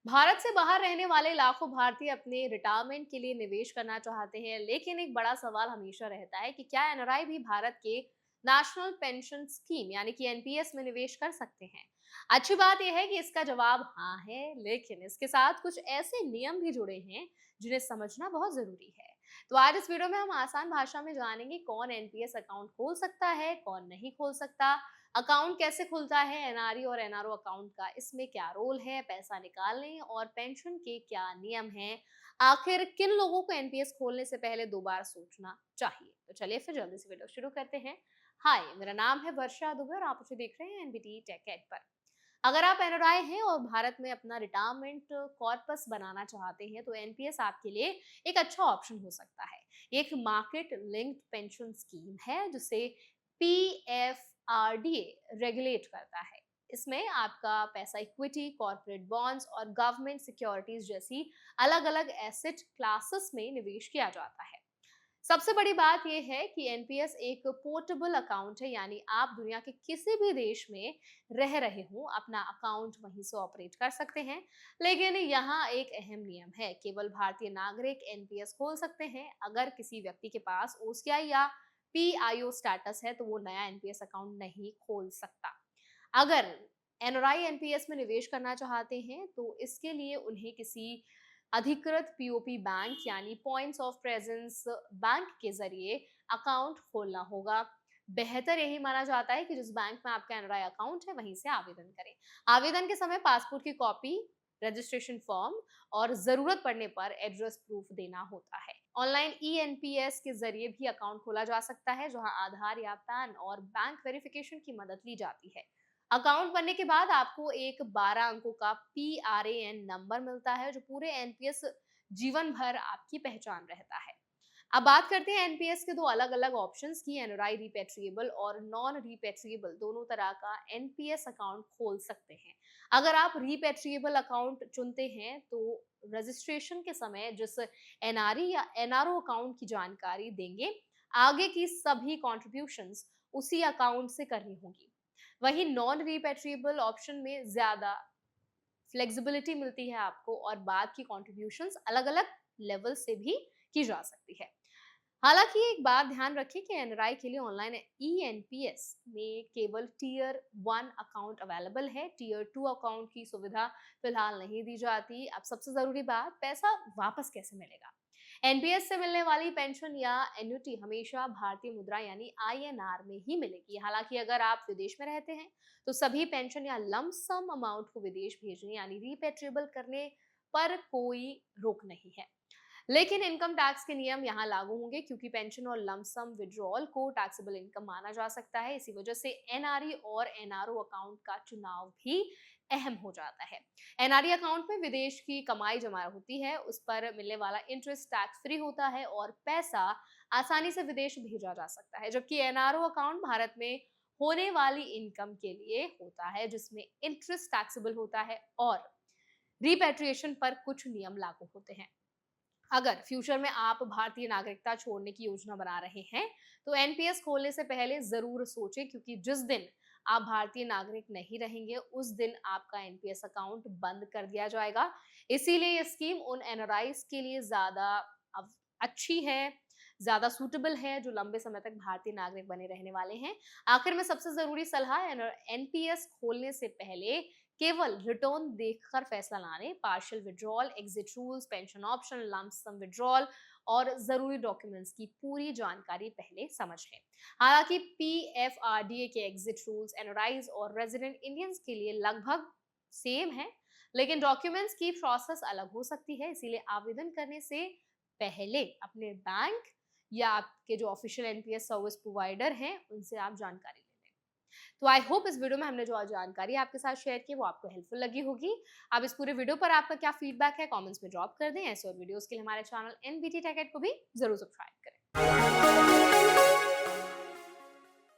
भारत से बाहर रहने वाले लाखों भारतीय अपने रिटायरमेंट के लिए निवेश करना चाहते हैं, लेकिन एक बड़ा सवाल हमेशा रहता है कि क्या एनआरआई भी भारत के नेशनल पेंशन स्कीम यानी कि एनपीएस में निवेश कर सकते हैं। अच्छी बात यह है कि इसका जवाब हाँ है, लेकिन इसके साथ कुछ ऐसे नियम भी जुड़े हैं जिन्हें समझना बहुत जरूरी है। तो आज इस वीडियो में हम आसान भाषा में जानेंगे कौन एनपीएस अकाउंट खोल सकता है, कौन नहीं खोल सकता, अकाउंट कैसे खुलता है, एनआरई और एनआरओ अकाउंट का इसमें क्या रोल है, पैसा निकालने और पेंशन के क्या नियम हैं, आखिर किन लोगों को एनपीएस खोलने से पहले 2 बार सोचना चाहिए। तो चलिए फिर जल्दी से वीडियो शुरू करते हैं। हाय, मेरा नाम है वर्षा दुबे और आप मुझे देख रहे हैं एनबीटी टेक एड पर। अगर आप एनआरआई हैं और भारत में अपना रिटायरमेंट कॉर्पस बनाना चाहते हैं तो एनपीएस आपके लिए एक अच्छा ऑप्शन हो सकता है। ये एक मार्केट लिंक्ड पेंशन स्कीम है जिसे पीएफआरडीए रेगुलेट करता है। इसमें आपका पैसा इक्विटी, कॉर्पोरेट बॉन्ड्स और गवर्नमेंट सिक्योरिटीज जैसी अलग अलग एसेट क्लासेस में निवेश किया जाता है। सबसे बड़ी बात यह है कि एनपीएस एक पोर्टेबल अकाउंट है, यानी आप दुनिया के किसी भी देश में रह रहे हो अपना अकाउंट वहीं से ऑपरेट कर सकते हैं। लेकिन यहाँ एक अहम नियम है, केवल भारतीय नागरिक एनपीएस खोल सकते हैं। अगर किसी व्यक्ति के पास ओसीआई या पीआईओ स्टेटस है तो वो नया एनपीएस अकाउंट नहीं खोल सकता। अगर एनआरआई एनपीएस में निवेश करना चाहते हैं तो इसके लिए उन्हें किसी अधिकृत पीओपी बैंक यानी पॉइंट्स ऑफ प्रेजेंस बैंक के जरिए अकाउंट खोलना होगा। बेहतर यही माना जाता है कि जिस बैंक में आपका एनआरआई अकाउंट है वहीं से आवेदन करें। आवेदन के समय पासपोर्ट की कॉपी, रजिस्ट्रेशन फॉर्म और जरूरत पड़ने पर एड्रेस प्रूफ देना होता है। ऑनलाइन ई एनपीएस के जरिए भी अकाउंट खोला जा सकता है, जहां आधार या पैन और बैंक वेरिफिकेशन की मदद ली जाती है। अकाउंट बनने के बाद आपको एक 12 अंकों का पीआरएएन नंबर मिलता है जो पूरे एनपीएस जीवन भर आपकी पहचान रहता है। अब बात करते हैं एनपीएस के दो अलग अलग ऑप्शंस की। एनआरआई रिपेट्रिएबल और नॉन रिपेट्रिएबल दोनों तरह का एनपीएस अकाउंट खोल सकते हैं। अगर आप रिपेट्रिएबल अकाउंट चुनते हैं तो रजिस्ट्रेशन के समय जिस एनआरई या एनआरओ अकाउंट की जानकारी देंगे, आगे की सभी कॉन्ट्रीब्यूशंस उसी अकाउंट से करनी होगी। वहीं नॉन रिपेट्रिएबल ऑप्शन में ज्यादा फ्लेक्सिबिलिटी मिलती है आपको और बाद की कॉन्ट्रीब्यूशंस अलग-अलग लेवल से भी की जा सकती है। हालांकि एक बात ध्यान रखें कि एनआरआई के लिए ऑनलाइन ईएनपीएस में केवल टीयर 1 अकाउंट अवेलेबल है, टीयर 2 अकाउंट की सुविधा फिलहाल नहीं दी जाती। अब सबसे जरूरी बात, पैसा वापस कैसे मिलेगा। एनपीएस से मिलने वाली पेंशन या एन्युटी हमेशा भारतीय मुद्रा यानी आईएनआर में ही मिलेगी। हालांकि अगर आप विदेश में रहते हैं तो सभी पेंशन या लम सम अमाउंट को विदेश भेजने यानी रिपेट्रिएबल करने पर कोई रोक नहीं है। लेकिन इनकम टैक्स के नियम यहाँ लागू होंगे क्योंकि पेंशन और लमसम विड्रॉल को टैक्सेबल इनकम माना जा सकता है। इसी वजह से एनआरई और एनआरओ अकाउंट का चुनाव भी अहम हो जाता है। एनआरई अकाउंट में विदेश की कमाई जमा होती है, उस पर मिलने वाला इंटरेस्ट टैक्स फ्री होता है और पैसा आसानी से विदेश भेजा जा सकता है, जबकि एनआरओ अकाउंट भारत में होने वाली इनकम के लिए होता है जिसमें इंटरेस्ट टैक्सेबल होता है और रिपेट्रिएशन पर कुछ नियम लागू होते हैं। अगर फ्यूचर में आप भारतीय नागरिकता छोड़ने की योजना बना रहे हैं तो एनपीएस खोलने से पहले जरूर सोचें, क्योंकि जिस दिन आप भारतीय नागरिक नहीं रहेंगे उस दिन आपका एनपीएस अकाउंट बंद कर दिया जाएगा। इसीलिए ये स्कीम उन एनआरआईज के लिए ज्यादा अच्छी है, ज्यादा सूटेबल है जो लंबे समय तक भारतीय नागरिक बने रहने वाले हैं। आखिर में सबसे जरूरी सलाह, एनपीएस खोलने से पहले केवल रिटर्न देखकर फैसला ना लें। Partial withdrawal, exit rules, pension option, lump sum withdrawal और जरूरी डॉक्यूमेंट्स की पूरी जानकारी पहले समझ लें। हालांकि पीएफआरडीए के एग्जिट रूल्स एनआरआईज और रेजिडेंट इंडियंस के लिए लगभग सेम है, लेकिन डॉक्यूमेंट्स की प्रोसेस अलग हो सकती है। इसीलिए आवेदन करने से पहले अपने बैंक या आपके जो ऑफिशियल एनपीएस सर्विस प्रोवाइडर हैं उनसे आप जानकारी लें। तो आई होप इस वीडियो में हमने जो आज जानकारी आपके साथ शेयर की वो आपको हेल्पफुल लगी होगी। अब इस पूरे वीडियो पर आपका क्या फीडबैक है कमेंट्स में ड्रॉप कर दें। ऐसे और वीडियोस के लिए हमारे चैनल एनबीटी टेक को भी जरूर सब्सक्राइब करें।